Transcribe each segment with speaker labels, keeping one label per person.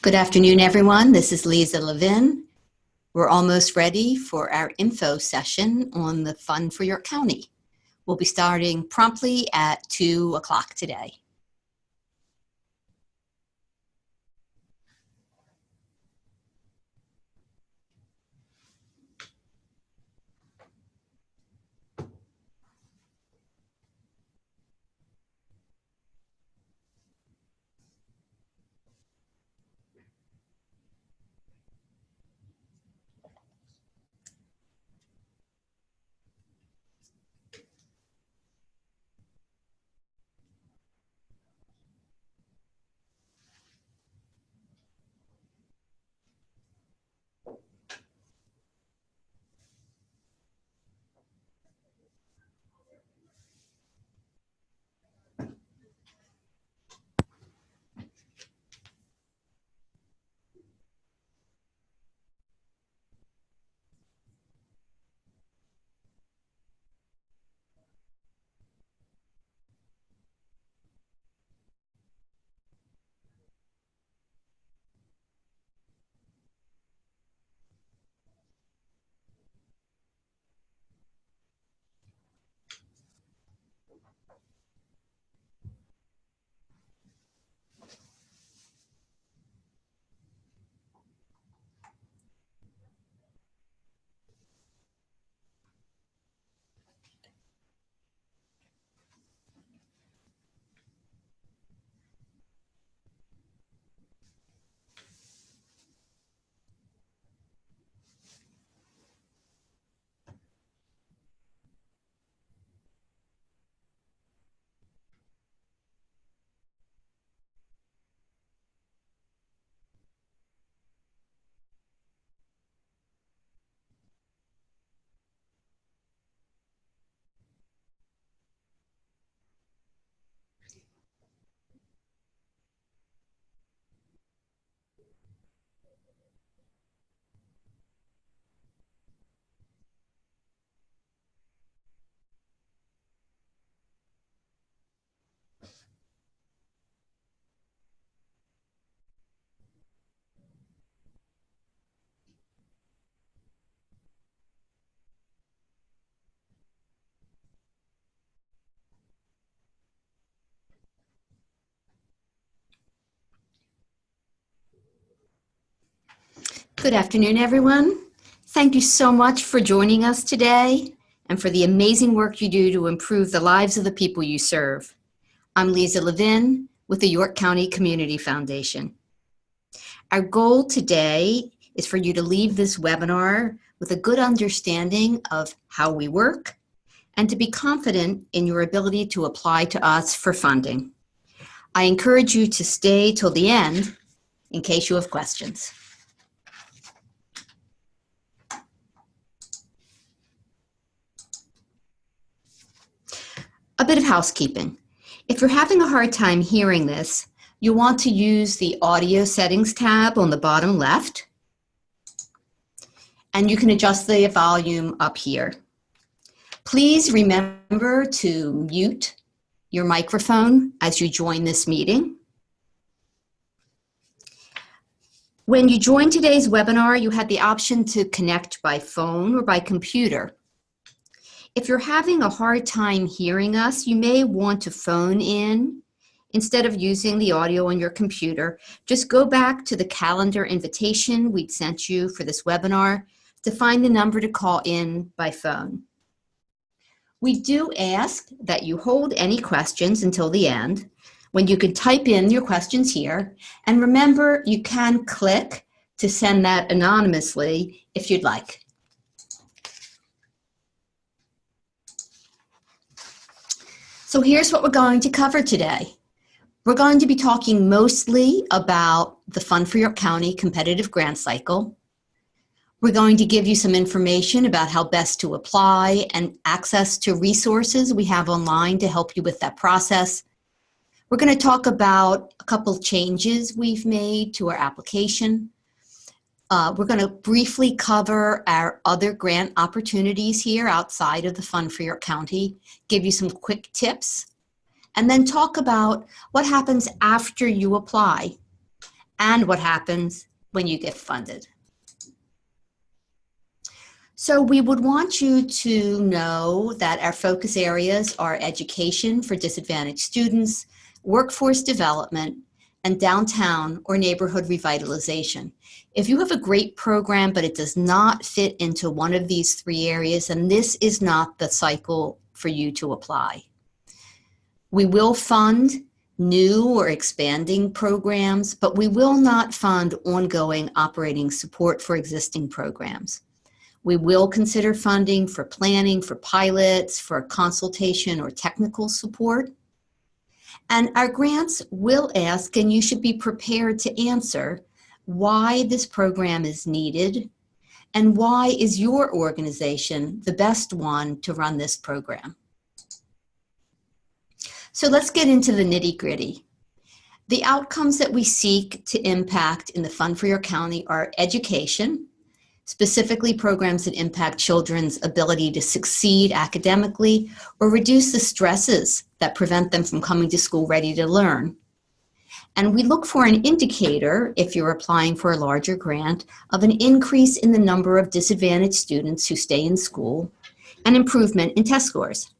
Speaker 1: Good afternoon, everyone. This is Lisa Levin. We're almost ready for our info session on the Fund for York County. We'll be starting promptly at 2 o'clock today. Good afternoon, everyone. Thank you so much for joining us today and for the amazing work you do to improve the lives of the people you serve. I'm Lisa Levin with the York County Community Foundation. Our goal today is for you to leave this webinar with a good understanding of how we work and to be confident in your ability to apply to us for funding. I encourage you to stay till the end in case you have questions. A bit of housekeeping. If you're having a hard time hearing this, you'll want to use the audio settings tab on the bottom left, and you can adjust the volume up here. Please remember to mute your microphone as you join this meeting. When you joined today's webinar, you had the option to connect by phone or by computer. If you're having a hard time hearing us, you may want to phone in instead of using the audio on your computer. Just go back to the calendar invitation we'd sent you for this webinar to find the number to call in by phone. We do ask that you hold any questions until the end, when you can type in your questions here. And remember, you can click to send that anonymously if you'd like. So here's what we're going to cover today. We're going to be talking mostly about the Fund for York County competitive grant cycle. We're going to give you some information about how best to apply and access to resources we have online to help you with that process. We're going to talk about a couple changes we've made to our application. We're going to briefly cover our other grant opportunities here outside of the Fund for York County, give you some quick tips, and then talk about what happens after you apply. and what happens when you get funded. So we would want you to know that our focus areas are education for disadvantaged students, workforce development, and downtown or neighborhood revitalization. If you have a great program, but it does not fit into one of these three areas, then this is not the cycle for you to apply. We will fund new or expanding programs, but we will not fund ongoing operating support for existing programs. We will consider funding for planning, for pilots, for consultation or technical support. And our grants will ask, and you should be prepared to answer, why this program is needed and why is your organization the best one to run this program. So let's get into the nitty-gritty. The outcomes that we seek to impact in the Fund for Your County are education, specifically programs that impact children's ability to succeed academically or reduce the stresses that prevent them from coming to school ready to learn. And we look for an indicator, if you're applying for a larger grant, of an increase in the number of disadvantaged students who stay in school and improvement in test scores.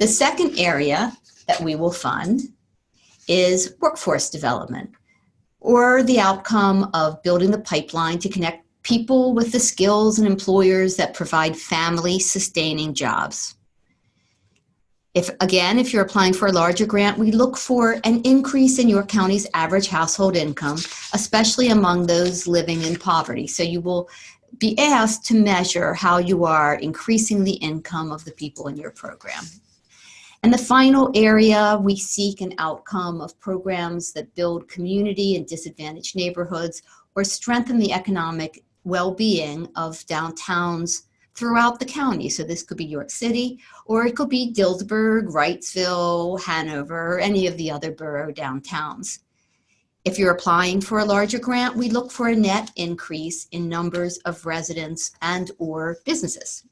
Speaker 1: The second area that we will fund is workforce development, or the outcome of building the pipeline to connect people with the skills and employers that provide family-sustaining jobs. If you're applying for a larger grant, we look for an increase in your county's average household income, especially among those living in poverty. So you will be asked to measure how you are increasing the income of the people in your program. And the final area, we seek an outcome of programs that build community in disadvantaged neighborhoods or strengthen the economic well-being of downtowns throughout the county. So this could be York City, or it could be Dillsburg, Wrightsville, Hanover, or any of the other borough downtowns. If you're applying for a larger grant, we look for a net increase in numbers of residents and or businesses.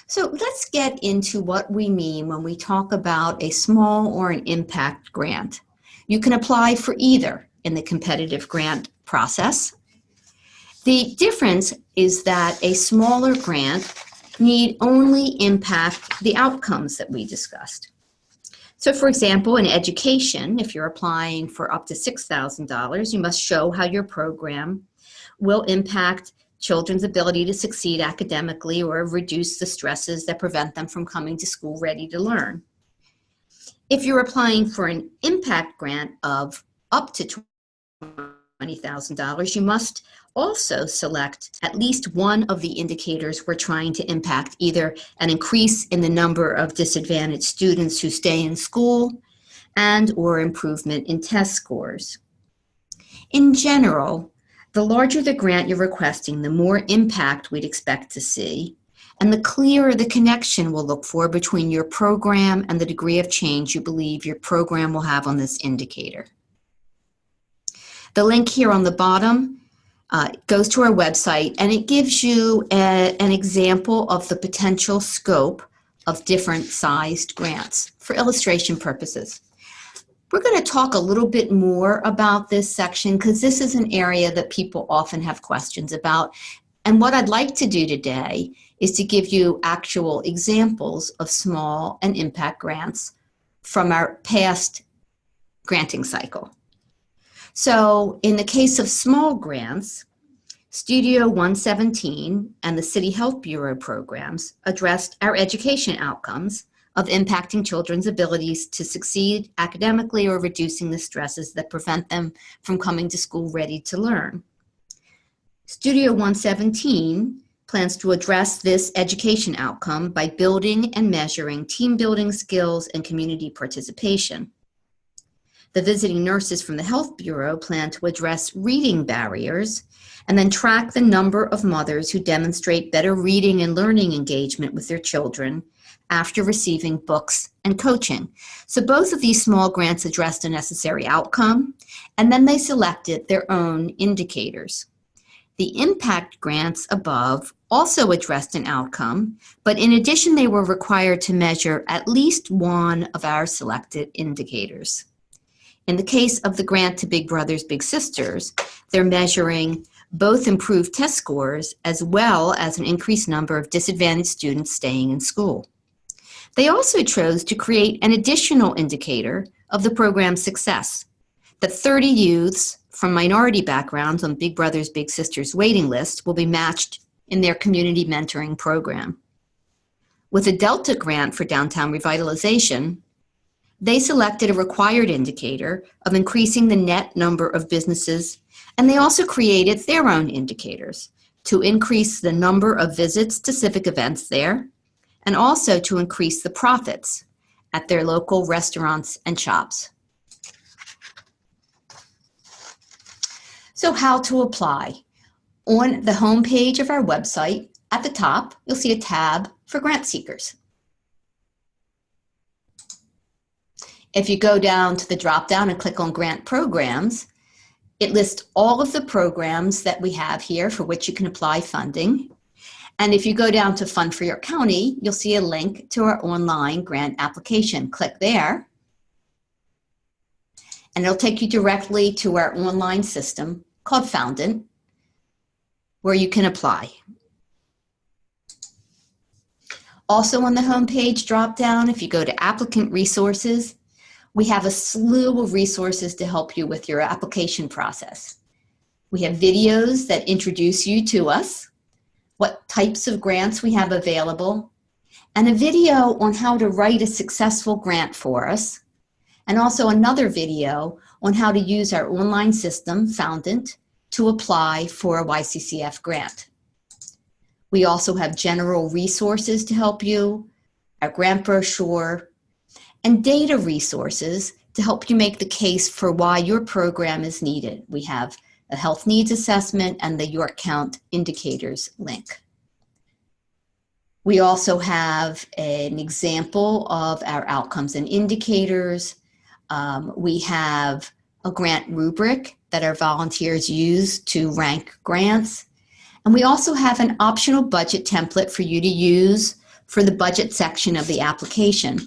Speaker 1: So let's get into what we mean when we talk about a small or an impact grant. You can apply for either in the competitive grant process. The difference is that a smaller grant need only impact the outcomes that we discussed. So for example, in education, if you're applying for up to $6,000, you must show how your program will impact children's ability to succeed academically or reduce the stresses that prevent them from coming to school ready to learn. If you're applying for an impact grant of up to $20,000, you must also select at least one of the indicators we're trying to impact, either an increase in the number of disadvantaged students who stay in school and or improvement in test scores. In general, the larger the grant you're requesting, the more impact we'd expect to see, and the clearer the connection we'll look for between your program and the degree of change you believe your program will have on this indicator. The link here on the bottom goes to our website, and it gives you an example of the potential scope of different sized grants for illustration purposes. We're going to talk a little bit more about this section because this is an area that people often have questions about. And what I'd like to do today is to give you actual examples of small and impact grants from our past granting cycle. So in the case of small grants, Studio 117 and the City Health Bureau programs addressed our education outcomes of impacting children's abilities to succeed academically or reducing the stresses that prevent them from coming to school ready to learn. Studio 117 plans to address this education outcome by building and measuring team building skills and community participation. The visiting nurses from the Health Bureau plan to address reading barriers and then track the number of mothers who demonstrate better reading and learning engagement with their children after receiving books and coaching. So both of these small grants addressed a necessary outcome, and then they selected their own indicators. The impact grants above also addressed an outcome, but in addition, they were required to measure at least one of our selected indicators. In the case of the grant to Big Brothers Big Sisters, they're measuring both improved test scores as well as an increased number of disadvantaged students staying in school. They also chose to create an additional indicator of the program's success, that 30 youths from minority backgrounds on Big Brothers Big Sisters waiting list will be matched in their community mentoring program. With a Delta grant for downtown revitalization, they selected a required indicator of increasing the net number of businesses, and they also created their own indicators to increase the number of visits to civic events there, and also to increase the profits at their local restaurants and shops. So how to apply? On the home page of our website, at the top, you'll see a tab for grant seekers. If you go down to the drop-down and click on Grant Programs, it lists all of the programs that we have here for which you can apply funding. And if you go down to Fund for Your County, you'll see a link to our online grant application. Click there, and it'll take you directly to our online system called Foundant, where you can apply. Also on the homepage drop-down, if you go to Applicant Resources, we have a slew of resources to help you with your application process. We have videos that introduce you to us, what types of grants we have available, and a video on how to write a successful grant for us, and also another video on how to use our online system, Foundant, to apply for a YCCF grant. We also have general resources to help you, our grant brochure, and data resources to help you make the case for why your program is needed. We have a health needs assessment and the York Count indicators link. We also have an example of our outcomes and indicators. We have a grant rubric that our volunteers use to rank grants. And we also have an optional budget template for you to use for the budget section of the application.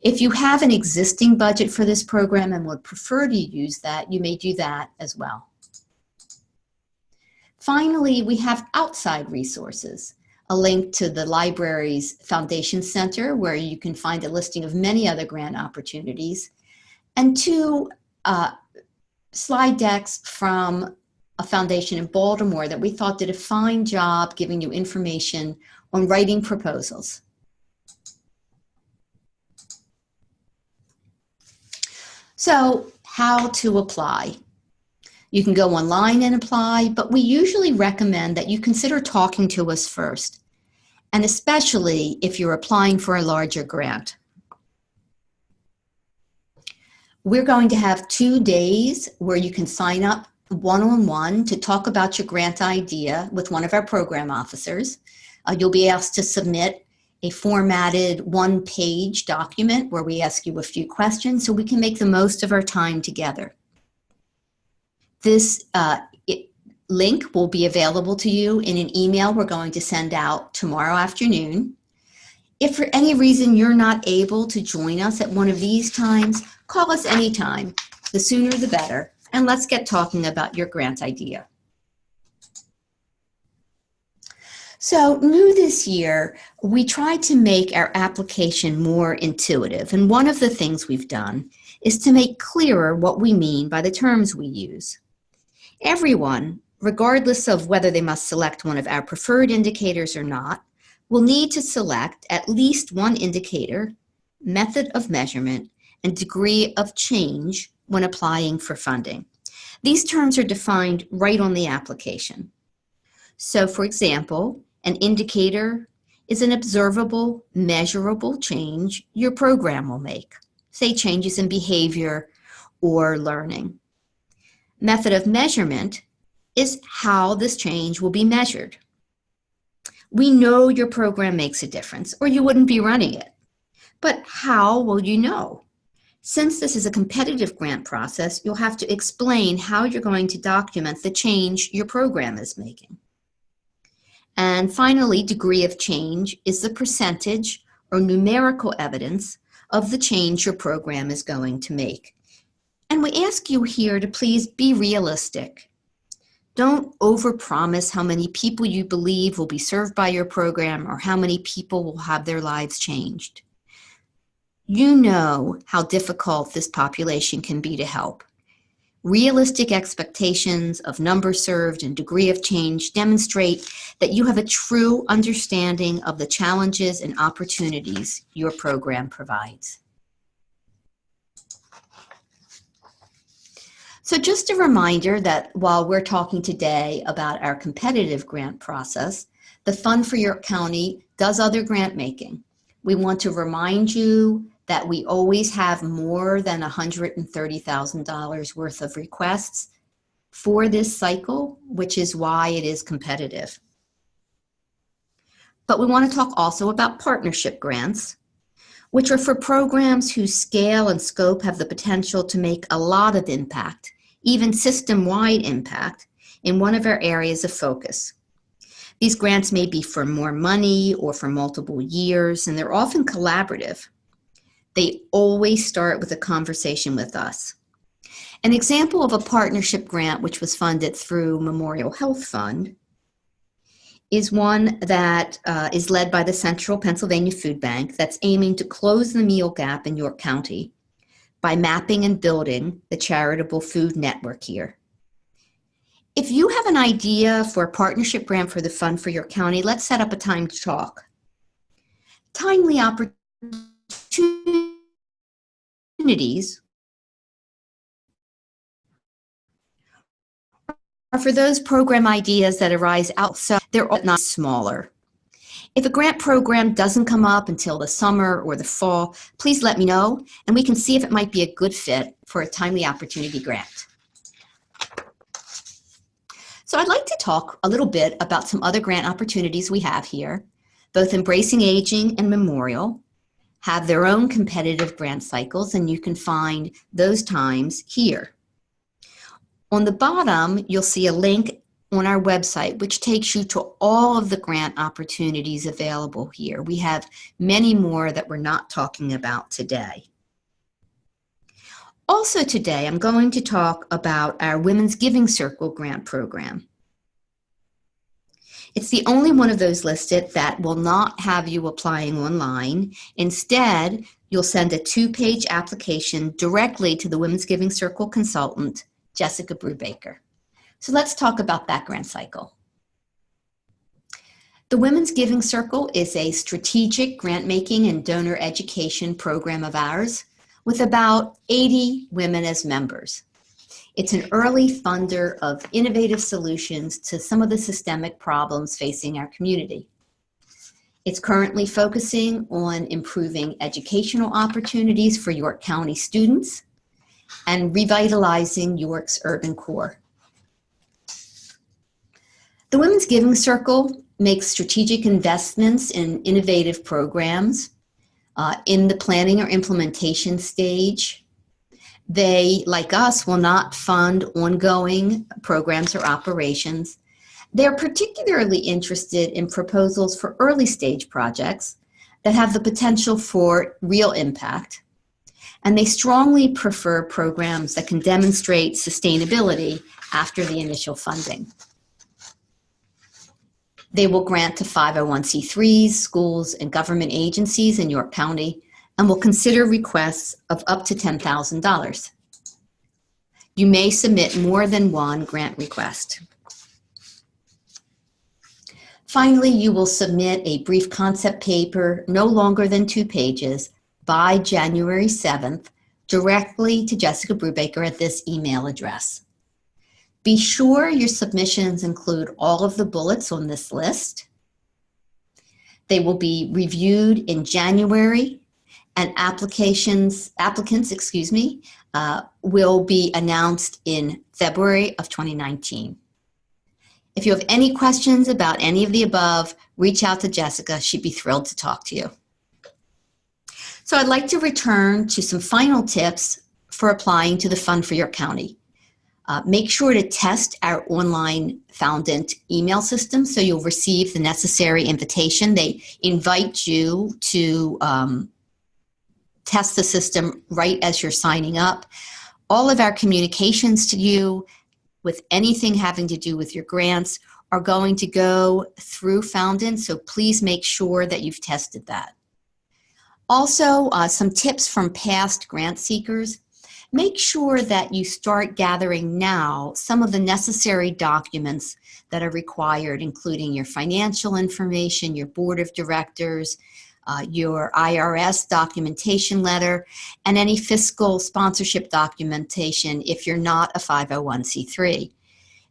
Speaker 1: If you have an existing budget for this program and would prefer to use that, you may do that as well. Finally, we have outside resources, a link to the library's Foundation Center, where you can find a listing of many other grant opportunities, and two slide decks from a foundation in Baltimore that we thought did a fine job giving you information on writing proposals. So, how to apply? You can go online and apply, but we usually recommend that you consider talking to us first, and especially if you're applying for a larger grant. We're going to have 2 days where you can sign up one-on-one to talk about your grant idea with one of our program officers. You'll be asked to submit a formatted one-page document where we ask you a few questions so we can make the most of our time together. This link will be available to you in an email we're going to send out tomorrow afternoon. If for any reason you're not able to join us at one of these times, call us anytime. The sooner the better. And let's get talking about your grant idea. So new this year, we tried to make our application more intuitive. And one of the things we've done is to make clearer what we mean by the terms we use. Everyone, regardless of whether they must select one of our preferred indicators or not, will need to select at least one indicator, method of measurement, and degree of change when applying for funding. These terms are defined right on the application. So, for example, an indicator is an observable, measurable change your program will make, say changes in behavior or learning. Method of measurement is how this change will be measured. We know your program makes a difference, or you wouldn't be running it. But how will you know? Since this is a competitive grant process, you'll have to explain how you're going to document the change your program is making. And finally, degree of change is the percentage or numerical evidence of the change your program is going to make. And we ask you here to please be realistic. Don't overpromise how many people you believe will be served by your program or how many people will have their lives changed. You know how difficult this population can be to help. Realistic expectations of numbers served and degree of change demonstrate that you have a true understanding of the challenges and opportunities your program provides. So just a reminder that while we're talking today about our competitive grant process, the Fund for York County does other grant making. We want to remind you that we always have more than $130,000 worth of requests for this cycle, which is why it is competitive. But we want to talk also about partnership grants, which are for programs whose scale and scope have the potential to make a lot of impact, even system-wide impact, in one of our areas of focus. These grants may be for more money or for multiple years, and they're often collaborative. They always start with a conversation with us. An example of a partnership grant which was funded through Memorial Health Fund is one that is led by the Central Pennsylvania Food Bank that's aiming to close the meal gap in York County by mapping and building the charitable food network here. If you have an idea for a partnership grant for the Fund for York County, let's set up a time to talk. Timely opportunities are for those program ideas that arise outside, they're not smaller. If a grant program doesn't come up until the summer or the fall, please let me know, and we can see if it might be a good fit for a timely opportunity grant. So I'd like to talk a little bit about some other grant opportunities we have here. Both Embracing Aging and Memorial have their own competitive grant cycles, and you can find those times here. On the bottom, you'll see a link on our website, which takes you to all of the grant opportunities available here. We have many more that we're not talking about today. Also today, I'm going to talk about our Women's Giving Circle grant program. It's the only one of those listed that will not have you applying online. Instead, you'll send a 2-page application directly to the Women's Giving Circle consultant, Jessica Brubaker. So let's talk about that grant cycle. The Women's Giving Circle is a strategic grant-making and donor education program of ours with about 80 women as members. It's an early funder of innovative solutions to some of the systemic problems facing our community. It's currently focusing on improving educational opportunities for York County students and revitalizing York's urban core. The Women's Giving Circle makes strategic investments in innovative programs in the planning or implementation stage. They, like us, will not fund ongoing programs or operations. They're particularly interested in proposals for early stage projects that have the potential for real impact. And they strongly prefer programs that can demonstrate sustainability after the initial funding. They will grant to 501c3s, schools, and government agencies in York County, and will consider requests of up to $10,000. You may submit more than one grant request. Finally, you will submit a brief concept paper, no longer than 2 pages, by January 7th, directly to Jessica Brubaker at this email address. Be sure your submissions include all of the bullets on this list. They will be reviewed in January, and applicants will be announced in February of 2019. If you have any questions about any of the above, reach out to Jessica. She'd be thrilled to talk to you. So I'd like to return to some final tips for applying to the Fund for York County. Make sure to test our online Foundant email system so you'll receive the necessary invitation. They invite you to test the system right as you're signing up. All of our communications to you with anything having to do with your grants are going to go through Fountain, so please make sure that you've tested that. Also, some tips from past grant seekers. Make sure that you start gathering now some of the necessary documents that are required, including your financial information, your board of directors, your IRS documentation letter, and any fiscal sponsorship documentation if you're not a 501c3.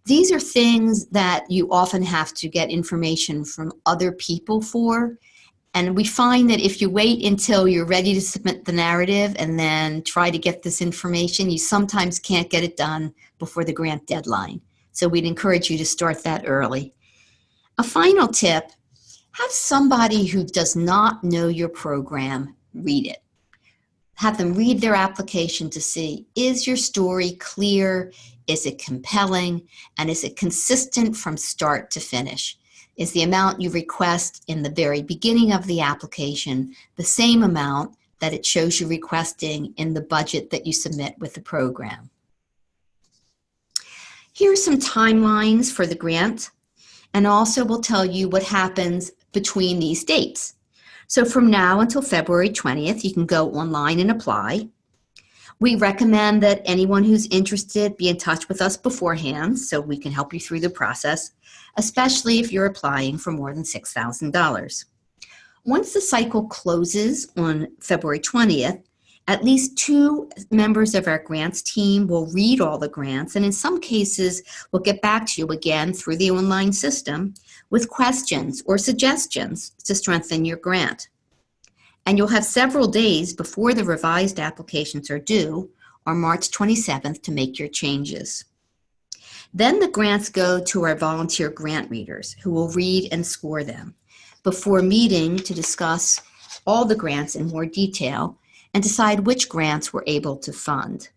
Speaker 1: These are things that you often have to get information from other people for. And we find that if you wait until you're ready to submit the narrative and then try to get this information, you sometimes can't get it done before the grant deadline. So we'd encourage you to start that early. A final tip, have somebody who does not know your program read it. Have them read their application to see, is your story clear? Is it compelling? And is it consistent from start to finish? Is the amount you request in the very beginning of the application the same amount that it shows you requesting in the budget that you submit with the program? Here are some timelines for the grant, and also we'll tell you what happens between these dates. So from now until February 20th, you can go online and apply. We recommend that anyone who's interested be in touch with us beforehand so we can help you through the process, especially if you're applying for more than $6,000. Once the cycle closes on February 20th, at least 2 members of our grants team will read all the grants, and in some cases, we'll get back to you again through the online system with questions or suggestions to strengthen your grant. And you'll have several days before the revised applications are due, on March 27th, to make your changes. Then the grants go to our volunteer grant readers who will read and score them before meeting to discuss all the grants in more detail and decide which grants we're able to fund.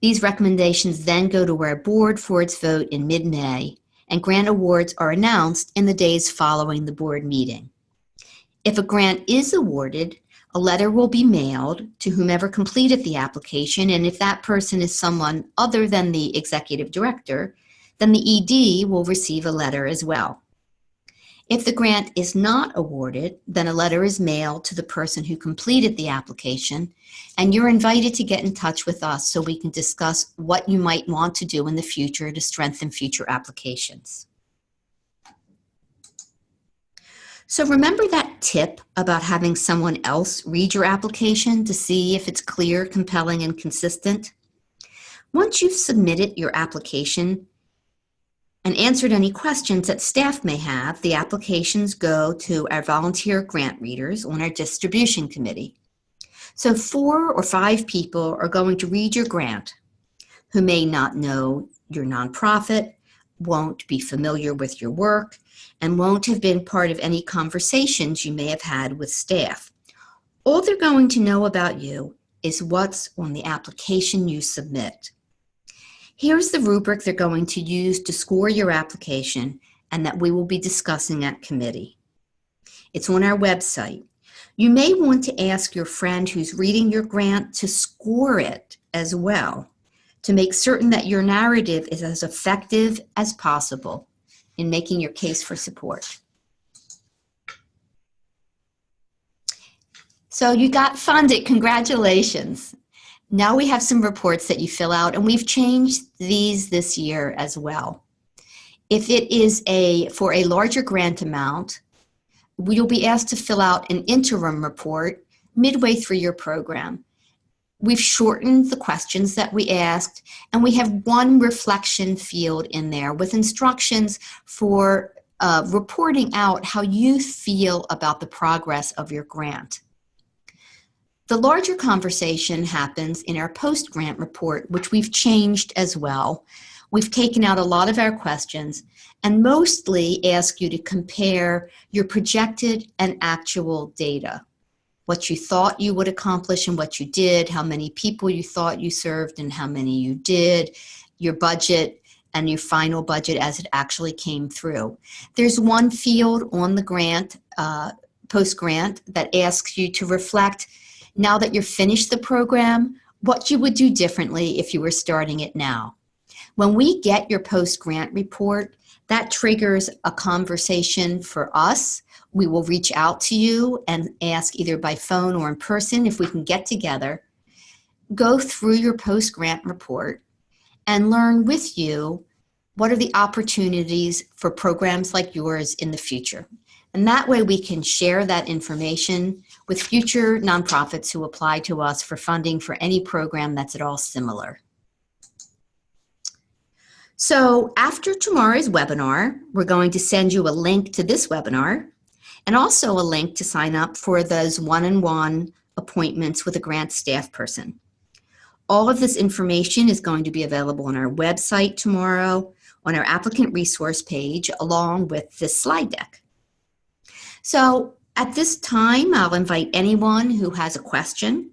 Speaker 1: These recommendations then go to our board for its vote in mid-May, and grant awards are announced in the days following the board meeting. If a grant is awarded, a letter will be mailed to whomever completed the application, and if that person is someone other than the executive director, then the ED will receive a letter as well. If the grant is not awarded, then a letter is mailed to the person who completed the application, and you're invited to get in touch with us so we can discuss what you might want to do in the future to strengthen future applications. So remember that tip about having someone else read your application to see if it's clear, compelling, and consistent? Once you've submitted your application and answered any questions that staff may have, the applications go to our volunteer grant readers on our distribution committee. So 4 or 5 people are going to read your grant who may not know your nonprofit, won't be familiar with your work, and won't have been part of any conversations you may have had with staff. All they're going to know about you is what's on the application you submit. Here's the rubric they're going to use to score your application and that we will be discussing at committee. It's on our website. You may want to ask your friend who's reading your grant to score it as well, to make certain that your narrative is as effective as possible in making your case for support. So you got funded, congratulations. Now we have some reports that you fill out, and we've changed these this year as well. If it is for a larger grant amount, you'll be asked to fill out an interim report midway through your program. We've shortened the questions that we asked, and we have one reflection field in there with instructions for reporting out how you feel about the progress of your grant. The larger conversation happens in our post-grant report, which we've changed as well. We've taken out a lot of our questions and mostly ask you to compare your projected and actual data. What you thought you would accomplish and what you did, how many people you thought you served and how many you did, your budget and your final budget as it actually came through. There's one field on the grant, post-grant, that asks you to reflect, now that you're finished the program, what you would do differently if you were starting it now. When we get your post-grant report, that triggers a conversation for us. We will reach out to you and ask either by phone or in person if we can get together, go through your post-grant report, and learn with you what are the opportunities for programs like yours in the future. And that way we can share that information with future nonprofits who apply to us for funding for any program that's at all similar. So after tomorrow's webinar, we're going to send you a link to this webinar and also a link to sign up for those one-on-one appointments with a grant staff person. All of this information is going to be available on our website tomorrow, on our applicant resource page, along with this slide deck. So at this time, I'll invite anyone who has a question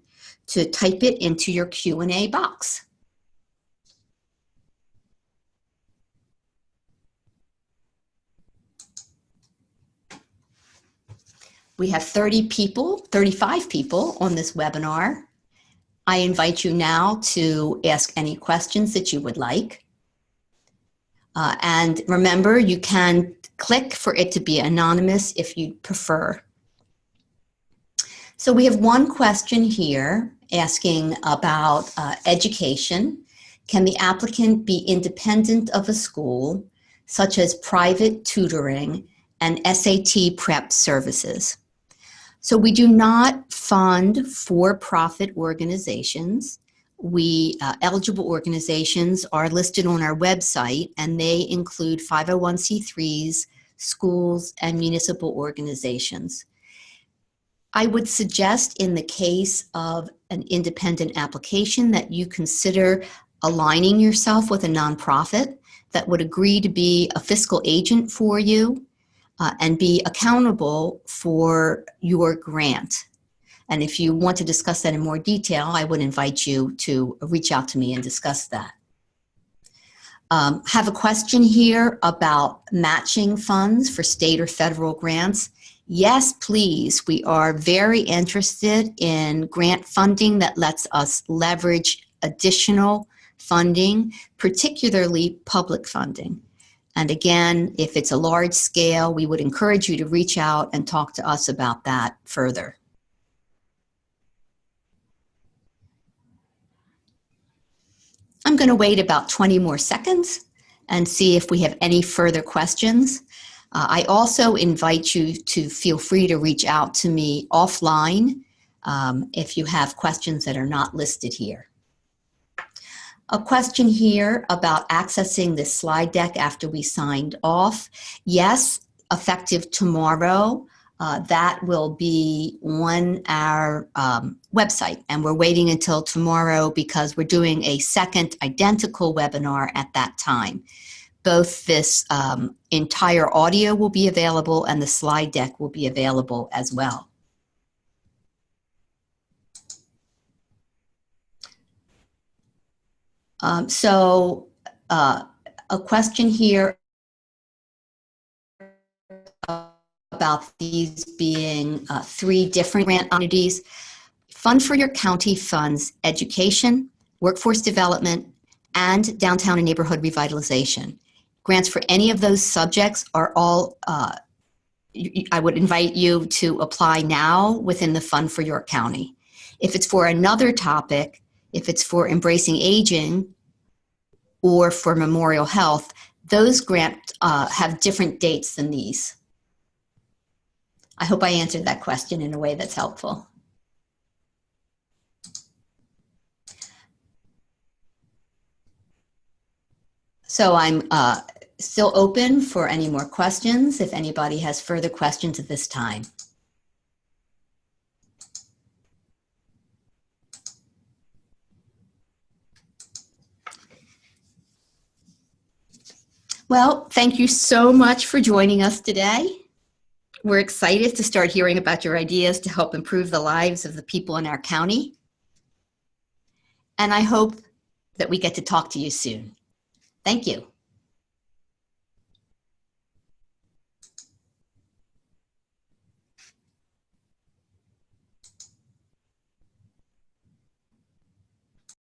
Speaker 1: to type it into your Q&A box. We have 35 people on this webinar. I invite you now to ask any questions that you would like. And remember, you can click for it to be anonymous if you prefer. So we have one question here asking about education. Can the applicant be independent of a school, such as private tutoring and SAT prep services? So we do not fund for-profit organizations. Eligible organizations are listed on our website, and they include 501c3s, schools, and municipal organizations. I would suggest in the case of an independent application that you consider aligning yourself with a nonprofit that would agree to be a fiscal agent for you and be accountable for your grant. And if you want to discuss that in more detail, I would invite you to reach out to me and discuss that. Have a question here about matching funds for state or federal grants. Yes, please. We are very interested in grant funding that lets us leverage additional funding, particularly public funding. And again, if it's a large scale, we would encourage you to reach out and talk to us about that further. I'm going to wait about 20 more seconds and see if we have any further questions. I also invite you to feel free to reach out to me offline if you have questions that are not listed here. A question here about accessing this slide deck after we signed off. Yes, effective tomorrow, that will be on our website, and we're waiting until tomorrow because we're doing a second identical webinar at that time. Both this entire audio will be available and the slide deck will be available as well. A question here about these being three different grant entities. Fund for Your County funds education, workforce development, and downtown and neighborhood revitalization. Grants for any of those subjects are all, I would invite you to apply now within the Fund for Your County. If it's for another topic, if it's for embracing aging or for memorial health, those grants have different dates than these. I hope I answered that question in a way that's helpful. So I'm still open for any more questions if anybody has further questions at this time. Well, thank you so much for joining us today. We're excited to start hearing about your ideas to help improve the lives of the people in our county. And I hope that we get to talk to you soon. Thank you.